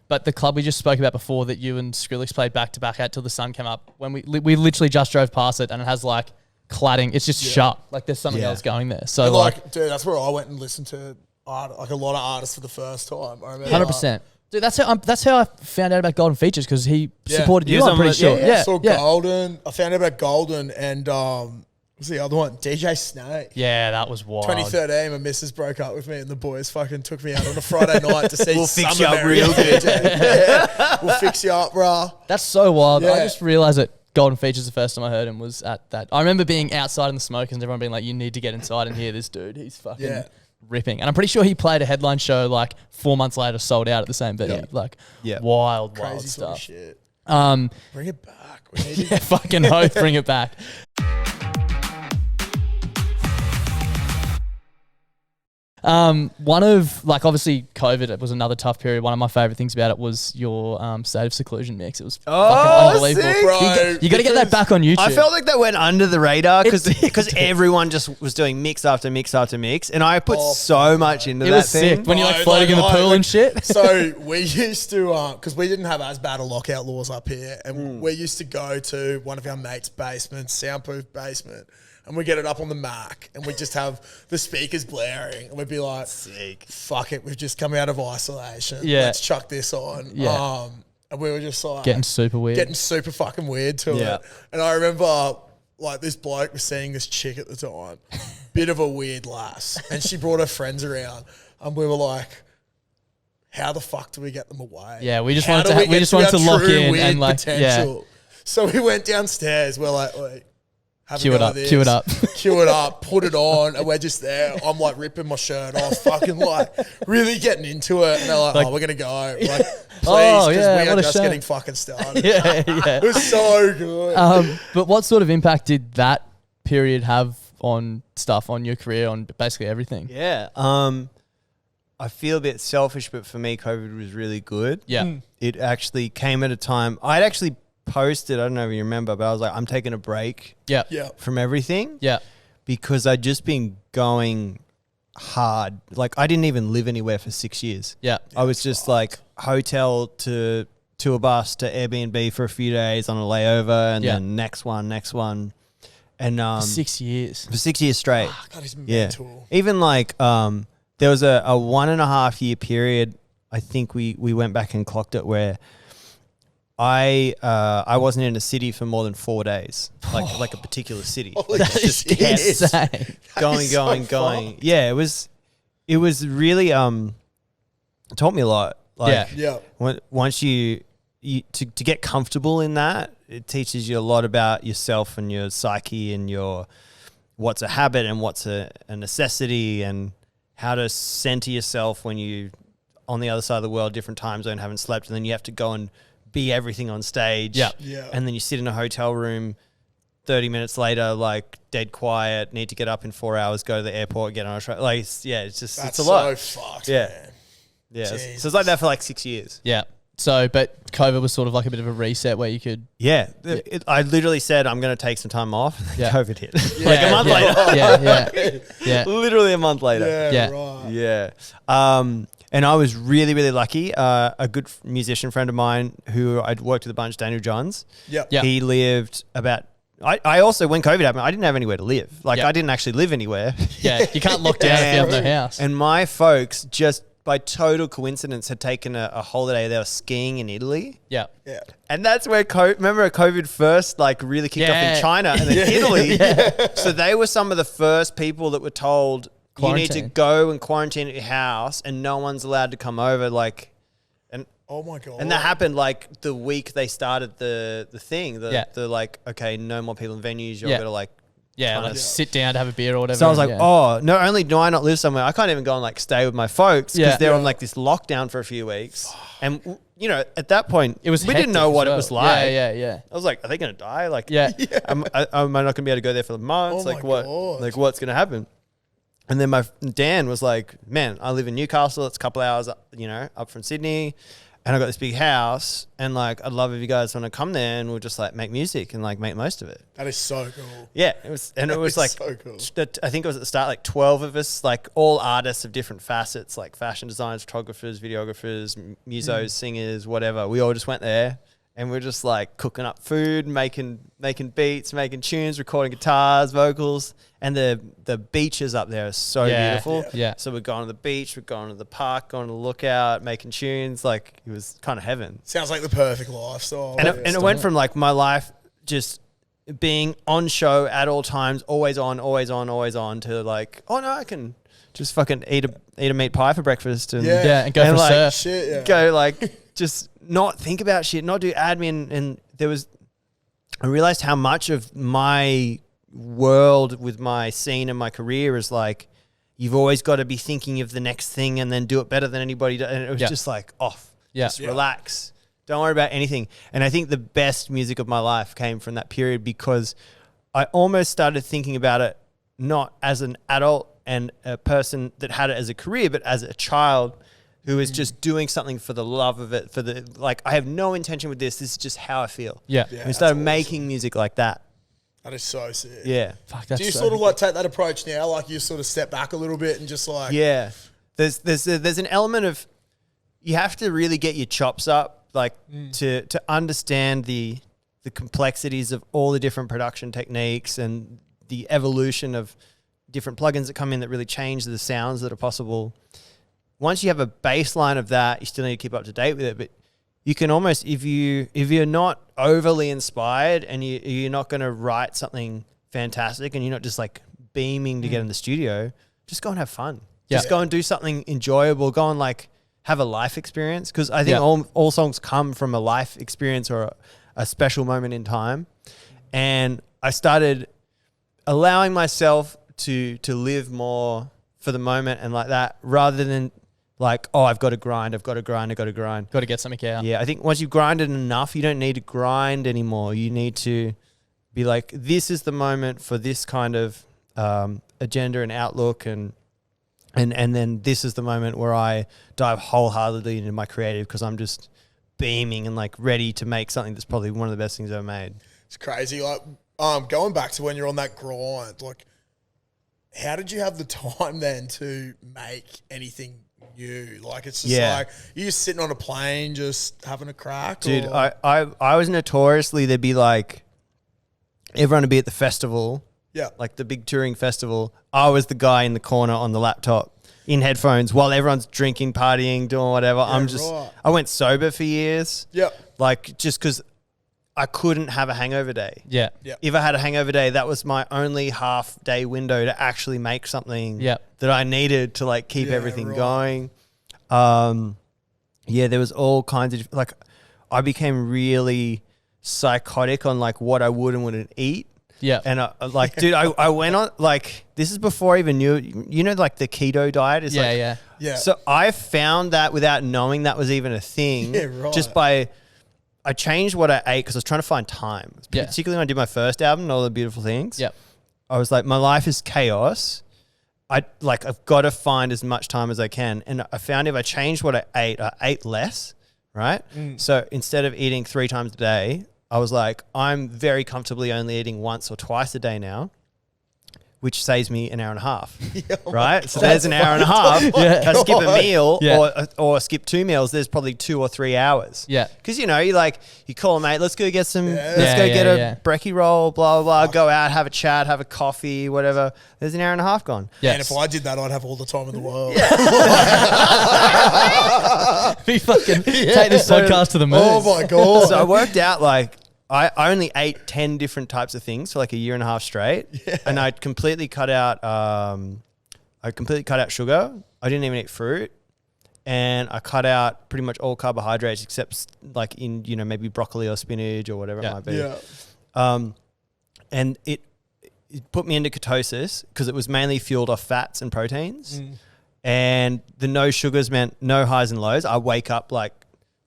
But the club we just spoke about before that you and Skrillex played back to back out till the sun came up, when we literally just drove past it and it has like cladding. It's just shut. Like there's something else going there. So And like, dude, that's where I went and listened to like a lot of artists for the first time. I remember 100%. Dude, that's how I found out about Golden Features because he supported He you. was I'm on pretty the- sure. I saw Golden. I found out about Golden and what's the other one? DJ Snake. Yeah, that was wild. 2013, my missus broke up with me and the boys fucking took me out on a Friday night to see We'll fix Summer you up Berry. real good. Yeah. We'll fix you up, bro. That's so wild. I Yeah. just realized that Golden Features the first time I heard him was at that. I remember being outside in the smokers and everyone being like, "You need to get inside and hear this dude. He's fucking ripping." And I'm pretty sure he played a headline show like 4 months later, sold out at the same venue. Like, wild Crazy sort of stuff. shit. Um, Bring it back. We need yeah, fucking hope, bring it back. One of obviously COVID was another tough period. One of my favorite things about it was your State of Seclusion mix. It was fucking unbelievable. sick, bro. You got to get that back on YouTube. I felt like that went under the radar because everyone just was doing mix after mix after mix, and I put so much into it that was thing. sick when you're Bro, floating in the pool and shit. So we used to, because we didn't have as bad a lockout laws up here, and we used to go to one of our mates' basements, soundproof basement, and we get it up on the Mac, and we just have the speakers blaring, and we'd be like, Sick. fuck it, we've just come out of isolation. Yeah. Let's chuck this on. Yeah. And we were just like... Getting super weird. Getting super fucking weird to Yeah. it. And I remember... Like this bloke was seeing this chick at the time, bit of a weird lass, and she brought her friends around, and we were like, "How the fuck do we get them away?" Yeah, we just How wanted do to we we get just wanted our to lock true in weird and like potential? So we went downstairs. We're like, "Wait, have Cue a it go up, at this. cue it up. Cue it up, put it on, and we're just there. I'm like ripping my shirt off, fucking like really getting into it. And they're like, oh, we're going to go. Like, please, Oh, because yeah, we what are a just shame. getting fucking started. Yeah, yeah. It was so good. But what sort of impact did that period have on stuff, on your career, on basically everything? Yeah. I feel a bit selfish, but for me, COVID was really good. Yeah. It actually came at a time. I'd actually posted, I don't know if you remember, but I was like, I'm taking a break Yeah. Yeah. from everything. Yeah. Because I'd just been going hard. Like, I didn't even live anywhere for 6 years. Yeah. I was just like hotel to a bus to Airbnb for a few days on a layover, and then next one. And 6 years. for 6 years straight. That is Yeah. mental. Even like there was a 1.5 year period, I think we went back and clocked it, where I wasn't in a city for more than 4 days, like a particular city. Holy Like, just shit. kept Insane. going. is so fucked. Yeah, it was really taught me a lot. Like, Yeah. once you to get comfortable in that, it teaches you a lot about yourself and your psyche and your what's a habit and what's a necessity, and how to center yourself when you on the other side of the world, different time zone, haven't slept, and then you have to go and be everything on stage. Yeah. Yeah. And then you sit in a hotel room 30 minutes later, like dead quiet, need to get up in 4 hours, go to the airport, get on a train. Like, it's That's it's a lot. so fucked, Yeah. man. Yeah. So Jesus. it's like that for like 6 years. Yeah. So, but COVID was sort of like a bit of a reset where you could. Yeah. I literally said, I'm going to take some time off. Yeah. COVID hit. Like a month yeah, later. Yeah. Yeah. Literally a month later. Yeah, Yeah. right. Yeah. And I was really, really lucky. A good musician friend of mine who I'd worked with a bunch, Daniel Johns. Yep. Yeah. He lived about. I also, when COVID happened, I didn't have anywhere to live. Like, Yeah. I didn't actually live anywhere. Yeah. You can't lock down if you have no house. And my folks, just by total coincidence, had taken a holiday. They were skiing in Italy. Yeah. Yeah. And that's where remember COVID first like really kicked off Yeah. in China and then Italy. So they were some of the first people that were told you need to Quarantine. go and quarantine at your house and no one's allowed to come over. Like, Oh my God. and that happened like the week they started the thing. Yeah. The like, okay, no more people in venues. You're Yeah. gonna like. Yeah. Like sit down to have a beer or whatever. So I was like, yeah. oh, not only do I not live somewhere, I can't even go and like stay with my folks because Yeah. they're Yeah. on like this lockdown for a few weeks. And you know, at that point, It was we didn't hectic know as what well. it was like. Yeah. I was like, are they going to die? Like, Yeah. am I not going to be able to go there for months? Oh like my what? God. Like what's going to happen? And then Dan was like, man, I live in Newcastle. It's a couple hours, up from Sydney. And I got this big house, and like, I'd love if you guys want to come there, and we'll just like make music and like make the most of it. That is so cool. Yeah, it was is like so cool. I think it was at the start like 12 of us, like all artists of different facets, like fashion designers, photographers, videographers, musos, singers, whatever. We all just went there, and we're just like cooking up food, making beats, making tunes, recording guitars, vocals, and the beaches up there are so Yeah, beautiful. yeah. So we're going to the beach, we're going to the park, going to the lookout, making tunes. Like, it was kind of heaven. Sounds like the perfect lifestyle. And it went from like my life just being on show at all times, always on, to like, oh no, I can just fucking eat a meat pie for breakfast and Yeah. And go for a like, surf. Shit, yeah. go like just not think about shit, not do admin. And I realized how much of my world with my scene and my career is like, you've always got to be thinking of the next thing and then do it better than anybody does. And it was Yeah. just like off. Yeah. Just relax. Don't worry about anything. And I think the best music of my life came from that period because I almost started thinking about it not as an adult and a person that had it as a career, but as a child who is just doing something for the love of it, I have no intention with this. This is just how I feel. Yeah. Yeah. And we started that's making music like that. That is so sick. Yeah. Fuck, that's Do you so sort of like take that approach now? Like you sort of step back a little bit and just like, Yeah. There's an element of you have to really get your chops up, like to understand the complexities of all the different production techniques and the evolution of different plugins that come in that really change the sounds that are possible. Once you have a baseline of that, you still need to keep up to date with it, but you can almost, if you're not overly inspired and you're not going to write something fantastic and you're not just like beaming to get in the studio, just go and have fun. Yeah. Just go and do something enjoyable. Go and like have a life experience. Cause I think Yeah. all songs come from a life experience or a special moment in time. And I started allowing myself to live more for the moment and like that, rather than like, oh, I've got to grind. Got to get something out. Yeah, I think once you've grinded enough, you don't need to grind anymore. You need to be like, this is the moment for this kind of agenda and outlook, and then this is the moment where I dive wholeheartedly into my creative, because I'm just beaming and like ready to make something that's probably one of the best things I've ever made. It's crazy. Like, going back to when you're on that grind, like, how did you have the time then to make anything new? Like, it's just like, you're just sitting on a plane just having a crack? Dude, I was notoriously, there'd be like, everyone would be at the festival. Yeah. Like the big touring festival. I was the guy in the corner on the laptop in headphones while everyone's drinking, partying, doing whatever. I went sober for years. Yeah. Like, just because I couldn't have a hangover day. Yeah. If I had a hangover day, that was my only half day window to actually make something that I needed to like keep everything going. There was all kinds of, like, I became really psychotic on like what I would and wouldn't eat. Yeah. And dude, I went on, like, this is before I even knew, like the keto diet is Yeah. So I found that without knowing that was even a thing. Yeah, right. Just by, I changed what I ate because I was trying to find time. Particularly when I did my first album, All the Beautiful Things. Yep. I was like, my life is chaos. I've got to find as much time as I can. And I found if I changed what I ate less, right? So instead of eating 3 times a day, I was like, I'm very comfortably only eating once or twice a day now, which saves me an hour and a half, right? So there's an hour and a half. I skip a meal or skip 2 meals, there's probably 2 or 3 hours. Yeah. Because, you call a mate, let's go get some, let's go get a brekkie roll, blah, blah, blah, go out, have a chat, have a coffee, whatever. There's an hour and a half gone. Yes. And if I did that, I'd have all the time in the world. We fucking take this podcast to the moon. Oh my God. So I worked out like, I only ate 10 different types of things for like a year and a half straight. Yeah. And I completely cut out sugar. I didn't even eat fruit. And I cut out pretty much all carbohydrates except like in, maybe broccoli or spinach or whatever it might be. Yeah. And it put me into ketosis because it was mainly fueled off fats and proteins. And the no sugars meant no highs and lows. I wake up like,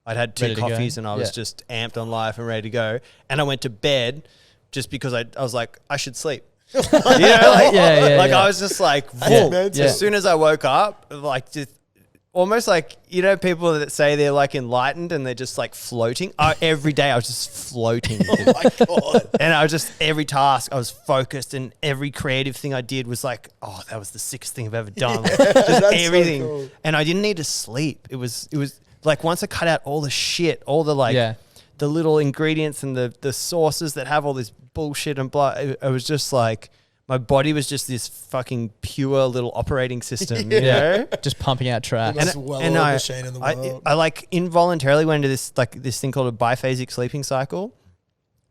I'd had 2 coffees and I was just amped on life and ready to go. And I went to bed just because I was like, I should sleep. I was just like, as soon as I woke up, like just almost like, people that say they're like enlightened and they're just like floating. Every day I was just floating. Oh my God. And I was just, every task I was focused and every creative thing I did was like, oh, that was the sickest thing I've ever done. Just everything. So cool. And I didn't need to sleep. It was like once I cut out all the shit, all the the little ingredients and the sauces that have all this bullshit and blah, it was just like, my body was just this fucking pure little operating system, you know? Just pumping out trash. And machine in the world. I like involuntarily went into this thing called a biphasic sleeping cycle.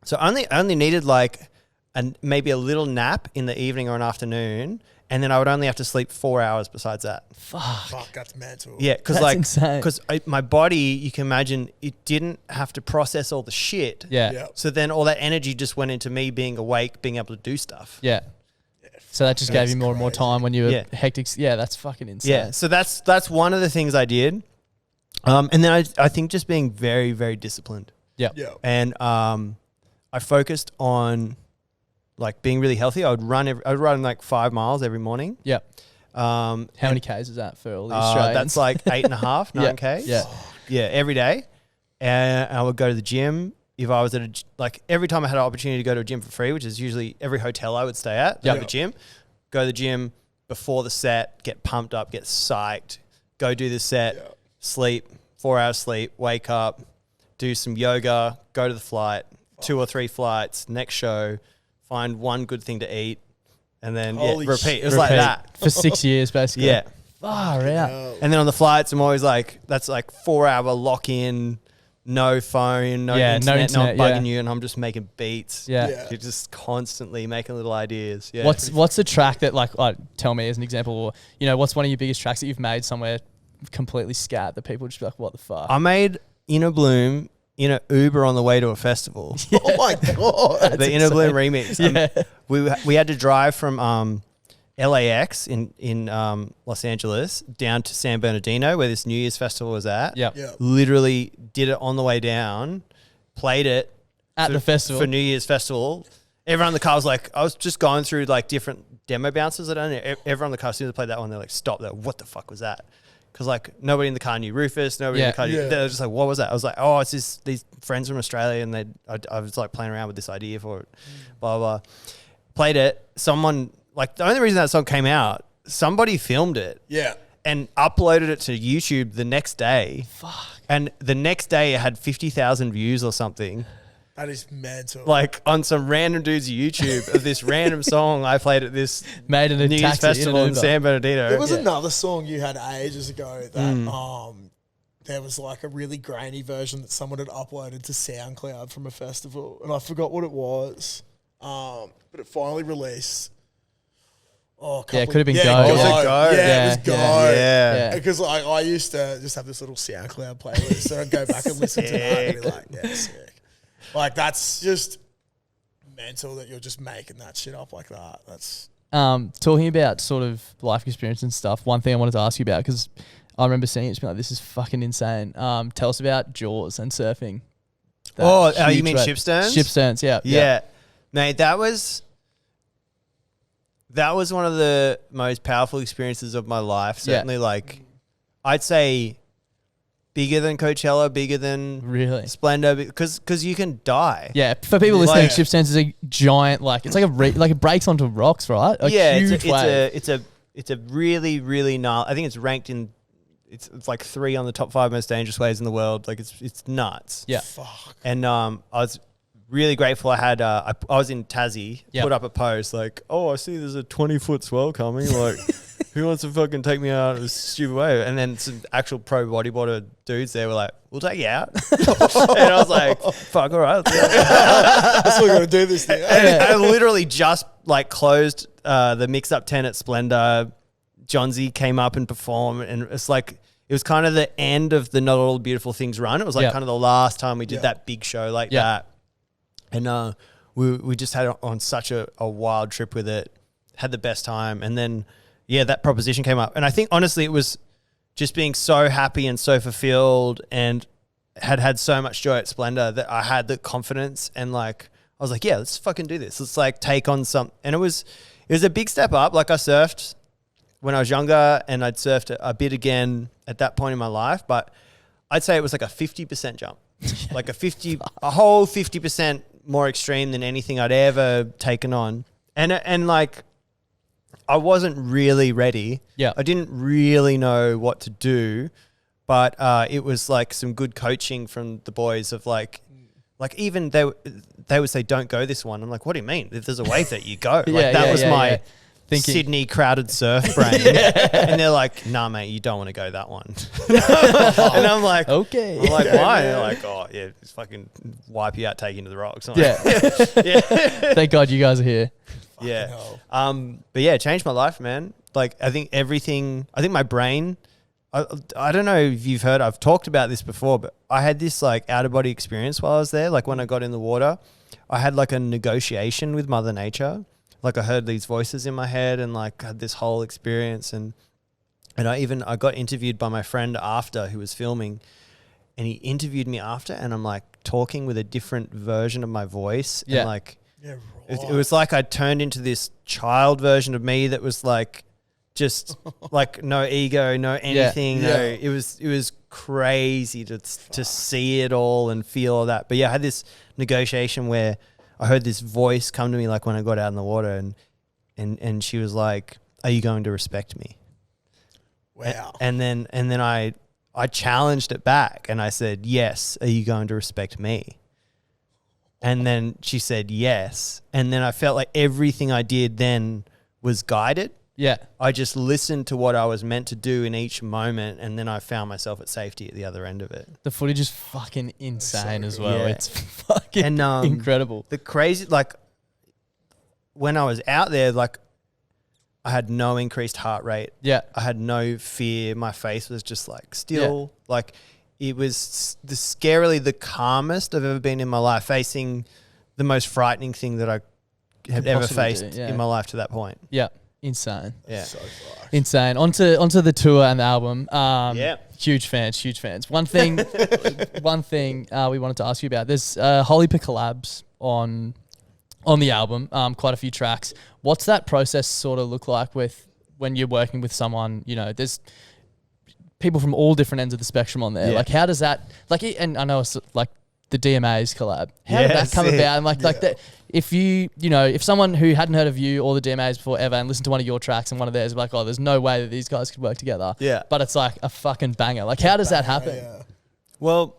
So I only needed like maybe a little nap in the evening or an afternoon. And then I would only have to sleep 4 hours besides that. Fuck, that's mental. Yeah, because my body, you can imagine, it didn't have to process all the shit. Yeah. So then all that energy just went into me being awake, being able to do stuff. Yeah. So that just gave you more and more time when you were hectic. Yeah, that's fucking insane. Yeah, so that's one of the things I did. And then I think just being very, very disciplined. Yeah. And I focused on like being really healthy. I would run like 5 miles every morning. Yeah. How many Ks is that for all the Australians? That's like 8.5, 9 Ks. Yeah. Yeah, every day. And I would go to the gym. If I was at every time I had an opportunity to go to a gym for free, which is usually every hotel I would stay at, go to the gym, go to the gym before the set, get pumped up, get psyched, go do the set, sleep, 4 hours sleep, wake up, do some yoga, go to the flight, 2 or 3 flights, next show, find one good thing to eat, and then repeat. It was like that. For 6 years, basically. Yeah. Far out. And then on the flights, I'm always like, that's like 4 hour lock in, no phone, no internet, not bugging you, and I'm just making beats. Yeah. You're just constantly making little ideas. Yeah. What's the track that like tell me as an example, or what's one of your biggest tracks that you've made somewhere completely scat that people just be like, what the fuck? I made Inner Bloom in an Uber on the way to a festival. Oh my god! The Inner Bloom remix. We had to drive from LAX in Los Angeles down to San Bernardino, where this New Year's festival was at. Yeah. Literally did it on the way down, played it At the festival. for New Year's festival. Everyone in the car was like, I was just going through like different demo bounces. I don't know. Everyone in the car, as soon as I played that one, they're like, stop that. What the fuck was that? Because like nobody in the car knew Rufus. Nobody in the car knew. They were just like, what was that? I was like, oh, it's these friends from Australia, and I was like playing around with this idea for it. Blah blah. Played it. Someone like the only reason that song came out, somebody filmed it. Yeah. And uploaded it to YouTube the next day. Fuck. And the next day it had 50,000 views or something. That is mental. Like on some random dude's YouTube of this random song I played at this Made in a New Year's taxi festival in Uber. San Bernardino. There was another song you had ages ago that there was like a really grainy version that someone had uploaded to SoundCloud from a festival, and I forgot what it was. But it finally released. Oh, Yeah, it could have been Go. Go. Was it Go? Yeah, it was Go. Yeah. Because I used to just have this little SoundCloud playlist, and I'd go back and listen to that and be like, yeah, sick. Like, that's just mental that you're just making that shit up like that. That's talking about sort of life experience and stuff. One thing I wanted to ask you about, because I remember seeing it, just being like, this is fucking insane. Tell us about Jaws and surfing. That you huge mean wave. Shipsterns? Shipsterns, yeah. Yeah. Mate, that was one of the most powerful experiences of my life. Certainly, like, I'd say bigger than Coachella, bigger than Really? Splendor, because you can die. Yeah, for people listening, Shipsterns is a giant, like, it's like like it breaks onto rocks, right? A huge wave. It's a really, really gnarly. I think it's ranked in, it's like 3 on the top 5 most dangerous waves in the world. Like, it's nuts. Yeah. fuck. And I was really grateful. I had I was in Tassie, put up a post like, oh, I see there's a 20-foot swell coming. Like, who wants to fucking take me out of this stupid wave? And then some actual pro bodyboarder dudes there were like, we'll take you out. And I was like, fuck, all right. Let's go. That's what we're going to do this thing. And I literally just like closed the mix-up tent at Splendor. Johnsy came up and performed, and it's like, it was kind of the end of the Not All Beautiful Things run. It was like kind of the last time we did that big show like that. And we just had on such a wild trip with it, had the best time. And then, that proposition came up. And I think, honestly, it was just being so happy and so fulfilled, and had so much joy at Splendor that I had the confidence, and like, I was like, yeah, let's fucking do this. Let's like take on some. And it was a big step up. Like, I surfed when I was younger, and I'd surfed a bit again at that point in my life, but I'd say it was like a 50% jump, like a whole 50% more extreme than anything I'd ever taken on. And like, I wasn't really ready. Yeah. I didn't really know what to do, but it was like some good coaching from the boys of like even they would say, don't go this one. I'm like, what do you mean? If there's a wave that you go. Like, that was my thinking. Sydney crowded surf brain. And they're like, nah, mate, you don't want to go that one. And I'm like, okay. I'm like, why? And they're like, oh, yeah, just fucking wipe you out, take you to the rocks. I'm like, Yeah. Thank God you guys are here. yeah. But yeah, it changed my life, man. Like, I think my brain, I don't know if you've heard, I've talked about this before, but I had this like out of body experience while I was there. Like, when I got in the water, I had like a negotiation with Mother Nature. Like, I heard these voices in my head, and like had this whole experience. And I got interviewed by my friend after, who was filming, and he interviewed me after, and I'm like talking with a different version of my voice. Yeah. And like, it was like I turned into this child version of me that was like, just like no ego, no anything. No, it was crazy to see it all and feel all that. But yeah, I had this negotiation where I heard this voice come to me, like when I got out in the water, and she was like, "Are you going to respect me?" Wow. And then I challenged it back, and I said, "Yes. Are you going to respect me?" And then she said yes. And then I felt like everything I did then was guided. Yeah. I just listened to what I was meant to do in each moment, and then I found myself at safety at the other end of it. The footage is fucking insane as well. Yeah. It's fucking incredible. The crazy, like, when I was out there, like, I had no increased heart rate. Yeah. I had no fear. My face was just like still. Yeah. Like, it was scarily the calmest I've ever been in my life, facing the most frightening thing that I have ever faced in my life to that point. Yeah. Insane. Yeah. So fucked. Insane. Onto the tour and the album. Huge fans. One thing we wanted to ask you about. There's whole heap of collabs on the album. Quite a few tracks. What's that process sort of look like with when you're working with someone? You know, there's people from all different ends of the spectrum on there. Yeah. Like, how does that? Like, and I know it's like the DMA's collab. How did that come about? And like that. If if someone who hadn't heard of you or the DMAs before ever and listened to one of your tracks and one of theirs, like, oh, there's no way that these guys could work together. Yeah. But it's like a fucking banger. Like, how does that happen? Yeah. Well,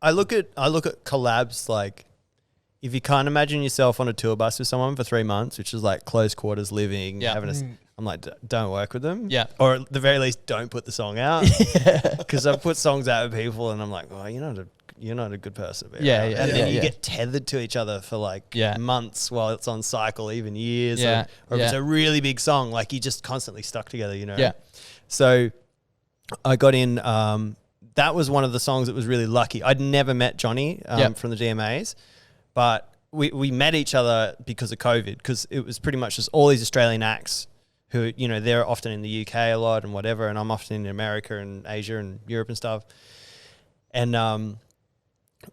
I look at collabs like, if you can't imagine yourself on a tour bus with someone for 3 months, which is like close quarters living, I'm like, don't work with them. Yeah. Or at the very least, don't put the song out. Because I've put songs out with people and I'm like, oh, you're not a good person. And then you get tethered to each other for like months while it's on cycle, even years. Or if it's a really big song, like you're just constantly stuck together, you know? Yeah. So I got in, that was one of the songs that was really lucky. I'd never met Johnny from the DMAs, but we met each other because of COVID, because it was pretty much just all these Australian acts who, they're often in the UK a lot and whatever, and I'm often in America and Asia and Europe and stuff. And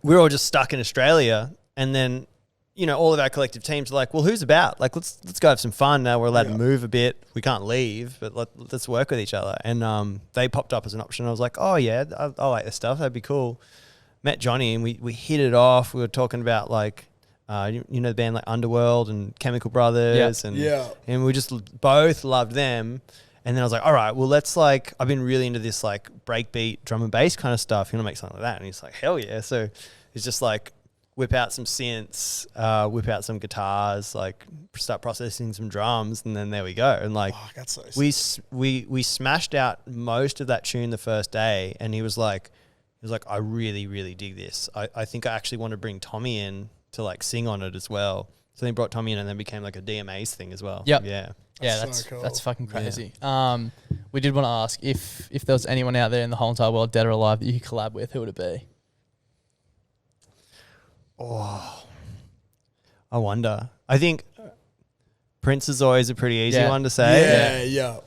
we're all just stuck in Australia. And then, all of our collective teams are like, well, who's about? Like, let's go have some fun now. We're allowed to move a bit. We can't leave, but let's work with each other. And they popped up as an option. I was like, oh, yeah, I like this stuff. That'd be cool. Met Johnny and we hit it off. We were talking about like, the band like Underworld and Chemical Brothers. And we just both loved them. And then I was like, all right, well, let's like, I've been really into this like breakbeat drum and bass kind of stuff. You want to make something like that? And he's like, hell yeah. So it's just like whip out some synths, whip out some guitars, like start processing some drums. And then there we go. And like, that's so sick. we smashed out most of that tune the first day. And he was like, I really, really dig this. I think I actually want to bring Tommy in to like sing on it as well. So then he brought Tommy in and then became like a DMAs thing as well. Yep. Yeah. That's so cool. That's fucking crazy. We did want to ask if there was anyone out there in the whole entire world, dead or alive, that you could collab with, who would it be? Oh, I wonder. I think Prince is always a pretty easy one to say. Yeah.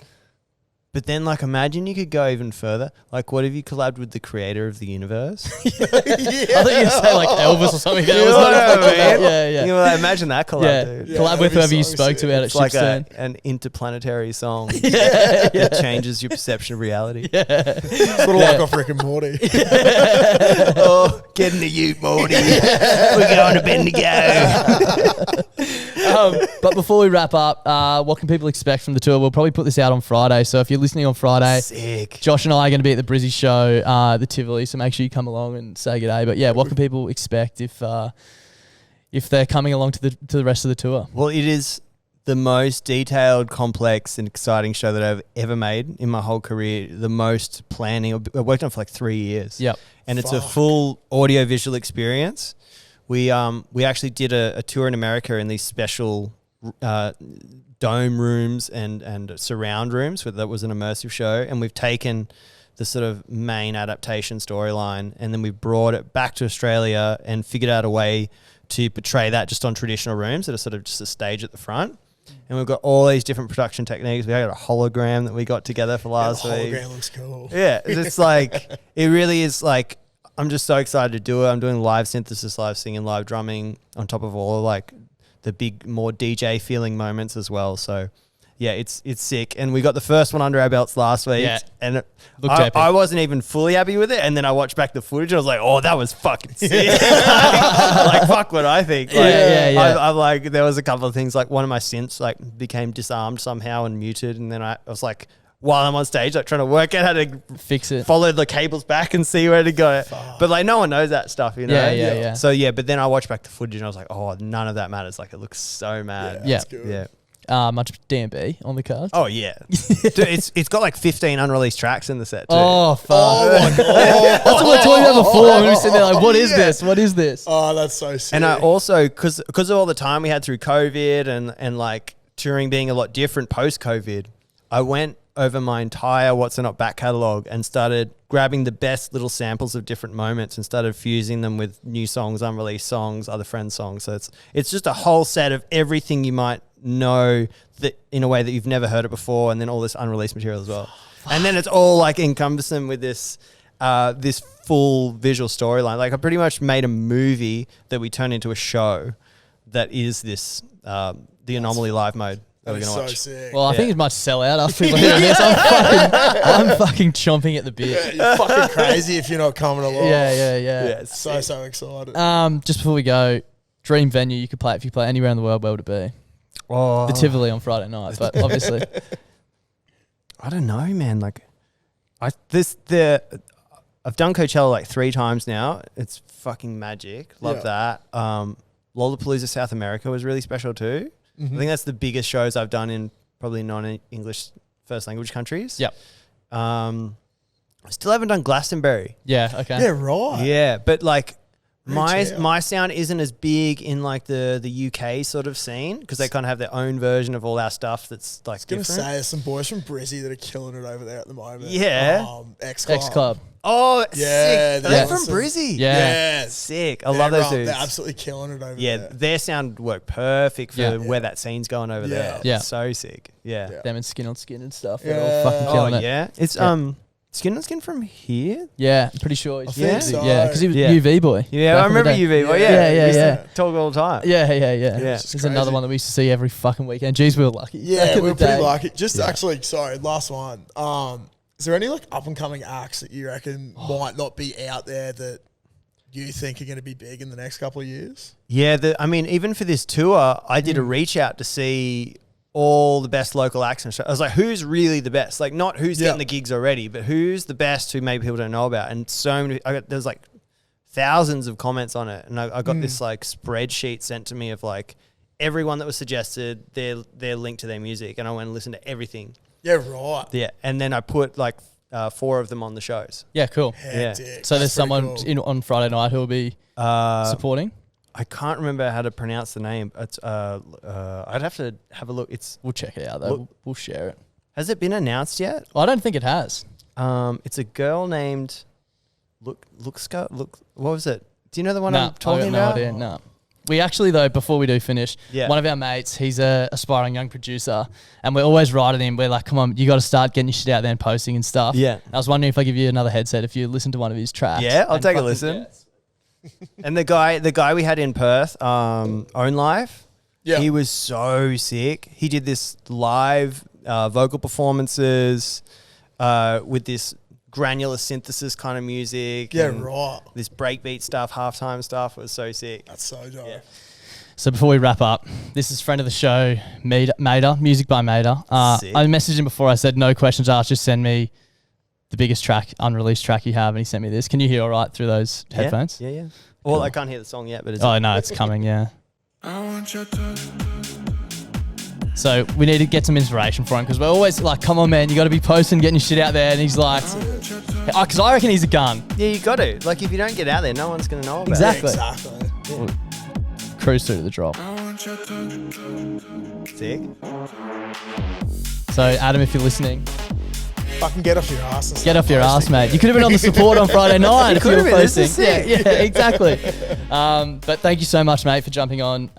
But then, like, imagine you could go even further. Like, what if you collabed with the creator of the universe? I thought you were going to say, like, Elvis or something. You know what I mean? Yeah. You know, imagine that collab, dude. Collab with whoever you spoke to out at It's like Shipstone. an interplanetary song that changes your perception of reality. Sort of like off Rick and Morty. Oh, get in the ute, Morty. We're going to Bendigo. But before we wrap up, what can people expect from the tour? We'll probably put this out on Friday. So if you're listening on Friday, sick. Josh and I are going to be at the Brizzy show, the Tivoli. So make sure you come along and say good day. But yeah, what can people expect if they're coming along to the rest of the tour? Well, it is the most detailed, complex, and exciting show that I've ever made in my whole career. The most planning. I worked on it for like 3 years. Yep. And it's a full audio-visual experience. We actually did a tour in America in these special dome rooms and surround rooms. That was an immersive show. And we've taken the sort of main adaptation storyline and then we've brought it back to Australia and figured out a way to portray that just on traditional rooms that are sort of just a stage at the front. And we've got all these different production techniques. We got a hologram that we got together for last week. The hologram looks cool. Yeah, it's like, it really is like, I'm just so excited to do it. I'm doing live synthesis, live singing, live drumming on top of all of like the big, more DJ feeling moments as well. So yeah, it's sick. And we got the first one under our belts last week. Yeah. And Looked I wasn't even fully happy with it. And then I watched back the footage and I was like, oh, that was fucking sick. Like, fuck what I think. Like, I'm like, there was a couple of things, like one of my synths like became disarmed somehow and muted. And then I was like, while I'm on stage, like trying to work out how to fix it, follow the cables back and see where to go. But like, no one knows that stuff, you know? Yeah. So yeah, but then I watched back the footage and I was like, oh, none of that matters. Like, it looks so mad. Yeah. Much DMB on the cards. Oh yeah, dude, it's got like 15 unreleased tracks in the set too. Oh fuck! Oh my god! That's what we were talking about before. We were sitting there like, what is this? What is this? Oh, that's so sick. And I also, because of all the time we had through COVID and like touring being a lot different post COVID, I went over my entire What's It Not back catalogue and started grabbing the best little samples of different moments and started fusing them with new songs, unreleased songs, other friends' songs. So it's just a whole set of everything you might know that in a way that you've never heard it before, and then all this unreleased material as well. And then it's all like encompassing with this this full visual storyline. Like I pretty much made a movie that we turned into a show that is this the Anomaly live mode that we're That is gonna so watch. sick. Well, I think it might sell out after people hear this. I'm fucking chomping at the bit. You're fucking crazy if you're not coming along. Yeah. it's So excited. Just before we go, dream venue you could play if you play anywhere in the world, where would it be? Oh, The Tivoli on Friday night, but obviously. I don't know, man. Like I've done Coachella like 3 times now. It's fucking magic. Love that. Lollapalooza South America was really special too. I think that's the biggest shows I've done in probably non-English first language countries. Yep. I still haven't done Glastonbury. Yeah, okay. Yeah, right. Yeah, but like Reach out. my sound isn't as big in like the UK sort of scene because they kind of have their own version of all our stuff that's like Gonna different. say there's some boys from Brizzy that are killing it over there at the moment. Yeah. X Club. X Club. Oh, Yeah, sick. Are they they're from awesome. Brizzy? Yeah. Yes. Sick. I love those dudes. They're absolutely killing it over Yeah, there. their sound worked perfect for Yeah. where that scene's going over there. Yeah. So sick. Yeah. Yeah. Them and Skin on Skin and stuff. Yeah. They're all fucking Oh killing it. yeah. It's Skin on Skin from here. Yeah, I'm pretty sure. He's think yeah, so. yeah, because he was Yeah. UV boy. Yeah, back I in the remember day. UV. Well, Yeah, yeah, yeah. Talk all the time. Yeah. Yeah. There's just another crazy. one that we used to see every fucking weekend. Jeez, we were lucky. back Yeah, in we the were pretty day. lucky. Just actually, sorry, last one. Is there any like up and coming acts that you reckon might not be out there that you think are going to be big in the next couple of years? Yeah, I mean, even for this tour, I did a reach out to see all the best local acts and stuff. I was like, who's really the best? Like, not who's getting the gigs already, but who's the best who maybe people don't know about. And so many, there's like thousands of comments on it. And I got this like spreadsheet sent to me of like everyone that was suggested, their link to their music. And I went and listened to everything. Yeah, right. Yeah. And then I put like 4 of them on the shows. Yeah, cool. Hectic. So there's That's pretty someone cool. on Friday night who will be supporting. I can't remember how to pronounce the name. It's I'd have to have a look. We'll check it out though. We'll share it. Has it been announced yet? Well, I don't think it has. It's a girl named What was it? Do you know the one I'm talking I got about? no idea. No. We actually, though, before we do finish, Yeah. one of our mates, he's a aspiring young producer, and we're always writing him. We're like, come on, you got to start getting your shit out there and posting and stuff. Yeah. And I was wondering if I give you another headset if you listen to one of his tracks. Yeah, I'll and take a fucking- listen. yeah. And the guy we had in Perth, Own Life, Yeah. he was so sick. He did this live vocal performances with this granular synthesis kind of music. Yeah, and right. This breakbeat stuff, halftime stuff. It was so sick. That's so dope. Yeah. So before we wrap up, this is friend of the show, Mater, music by Mater. Sick. I messaged him before. I said, no questions asked, just send me the biggest track, unreleased track you have. And he sent me this. Can you hear all right through those headphones? Yeah. Well, I can't hear the song yet, but it's Oh, no, it's coming, yeah. I want your touch. So we need to get some inspiration for him because we're always like, come on, man, you got to be posting, getting your shit out there. And he's like, because I reckon he's a gun. Yeah, you got to. Like, if you don't get out there, no one's going to know about Exactly. Yeah, exactly. Cruise through to the drop. I want your touch. it. Sick. So, Adam, if you're listening, Fucking get off your ass. And get start off your ass, posting. mate. You could have been on the support on Friday night if you could were have been. This posting. is sick. Yeah, exactly. But thank you so much, mate, for jumping on.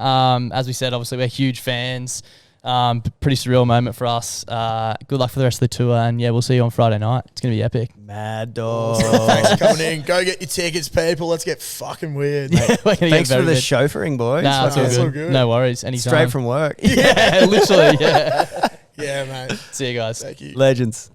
As we said, obviously, we're huge fans. Pretty surreal moment for us. Good luck for the rest of the tour. And, yeah, we'll see you on Friday night. It's going to be epic. Mad dog. Thanks for coming in. Go get your tickets, people. Let's get fucking weird. We're gonna get Thanks for very the good. chauffeuring, boys. Nah, it's That's all all good. good. No worries. Anytime. Straight from work. Yeah, literally. Yeah. Yeah, mate. See you guys. Thank you. Legends.